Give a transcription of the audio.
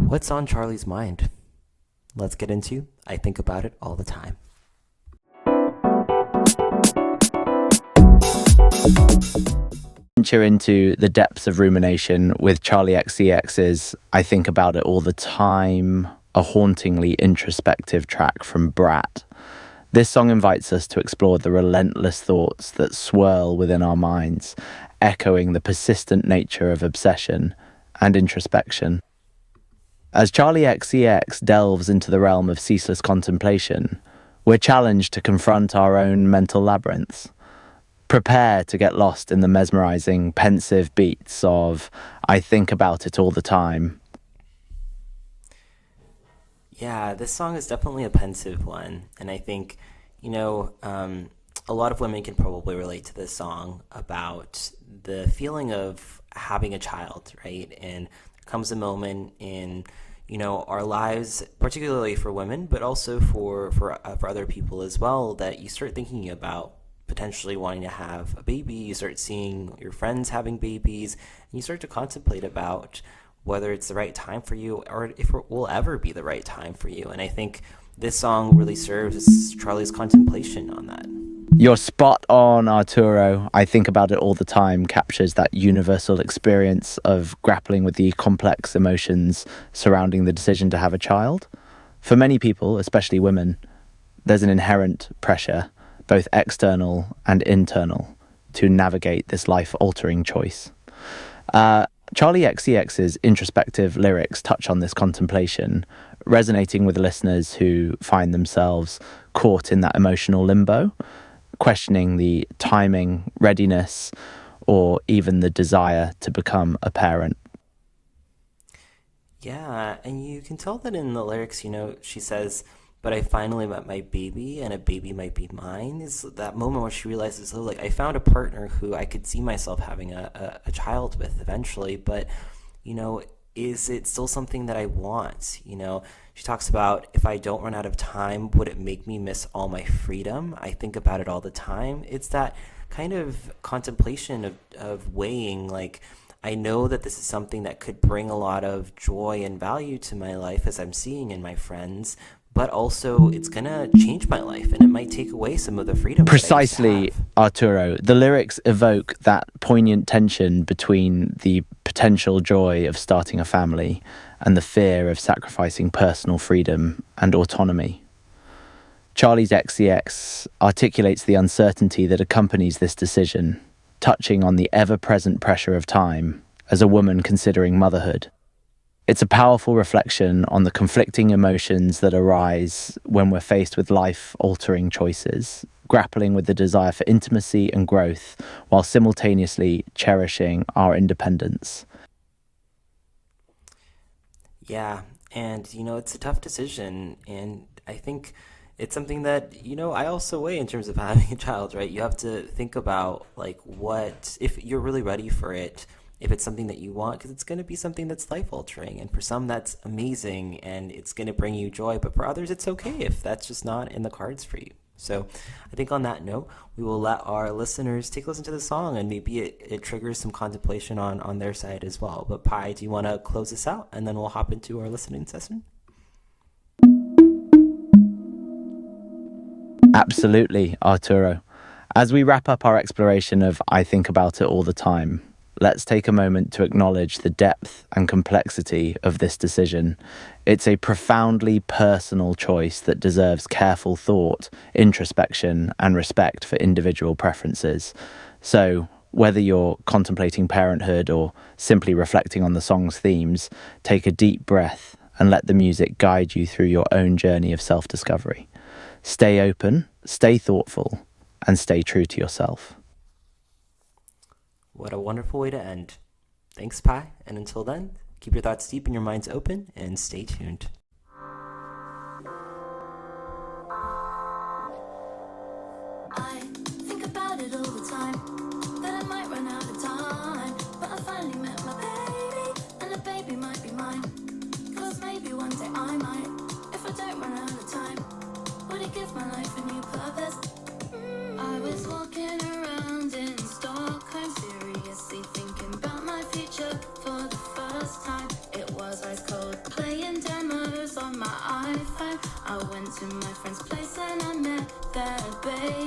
What's on Charlie's mind? Let's get into I Think About It All the Time. Venture into the depths of rumination with Charli XCX's I Think About It All the Time, a hauntingly introspective track from Brat. This song invites us to explore the relentless thoughts that swirl within our minds, echoing the persistent nature of obsession and introspection. As Charli XCX delves into the realm of ceaseless contemplation, we're challenged to confront our own mental labyrinths. Prepare to get lost in the mesmerizing, pensive beats of I Think About It All the Time. Yeah, this song is definitely a pensive one. And I think, a lot of women can probably relate to this song about the feeling of having a child, right? And there comes a moment in our lives, particularly for women, but also for other people as well, that you start thinking about potentially wanting to have a baby. You start seeing your friends having babies, and you start to contemplate about whether it's the right time for you or if it will ever be the right time for you. And I think this song really serves as Charlie's contemplation on that. You're spot on, Arturo. I Think About It All the Time captures that universal experience of grappling with the complex emotions surrounding the decision to have a child. For many people, especially women, there's an inherent pressure, both external and internal, to navigate this life-altering choice. Charli XCX's introspective lyrics touch on this contemplation, resonating with listeners who find themselves caught in that emotional limbo, questioning the timing, readiness, or even the desire to become a parent. Yeah, and you can tell that in the lyrics, she says, but I finally met my baby and a baby might be mine. Is that moment where she realizes, oh, like I found a partner who I could see myself having a child with eventually, but, is it still something that I want? She talks about, if I don't run out of time, would it make me miss all my freedom? I think about it all the time. It's that kind of contemplation of weighing, like, I know that this is something that could bring a lot of joy and value to my life as I'm seeing in my friends, but also it's going to change my life and it might take away some of the freedom. Precisely, Arturo. The lyrics evoke that poignant tension between the potential joy of starting a family and the fear of sacrificing personal freedom and autonomy. Charli's XCX articulates the uncertainty that accompanies this decision, touching on the ever-present pressure of time as a woman considering motherhood. It's a powerful reflection on the conflicting emotions that arise when we're faced with life-altering choices, grappling with the desire for intimacy and growth while simultaneously cherishing our independence. Yeah, and it's a tough decision, and I think it's something that I also weigh in terms of having a child, right? You have to think about like what if you're really ready for it, if it's something that you want, because it's going to be something that's life altering, and for some that's amazing and it's going to bring you joy, but for others it's okay if that's just not in the cards for you. So I think on that note, we will let our listeners take a listen to the song, and maybe it triggers some contemplation on their side as well. But Pi, do you want to close this out and then we'll hop into our listening session? Absolutely, Arturo. As we wrap up our exploration of I Think About It All the Time, let's take a moment to acknowledge the depth and complexity of this decision. It's a profoundly personal choice that deserves careful thought, introspection, and respect for individual preferences. So, whether you're contemplating parenthood or simply reflecting on the song's themes, take a deep breath and let the music guide you through your own journey of self-discovery. Stay open, stay thoughtful, and stay true to yourself. What a wonderful way to end. Thanks, Pi, and until then, keep your thoughts deep and your minds open, and stay tuned. I think about it all the time, that I might run out of time, but I finally met my baby, and the baby might be mine, 'cause maybe one day I might, if I don't run out of time, would it give my life a new purpose? I was walking around in Stockholm, seriously thinking about my future for the first time. It was ice cold playing demos on my iPhone. I went to my friend's place and I met their baby.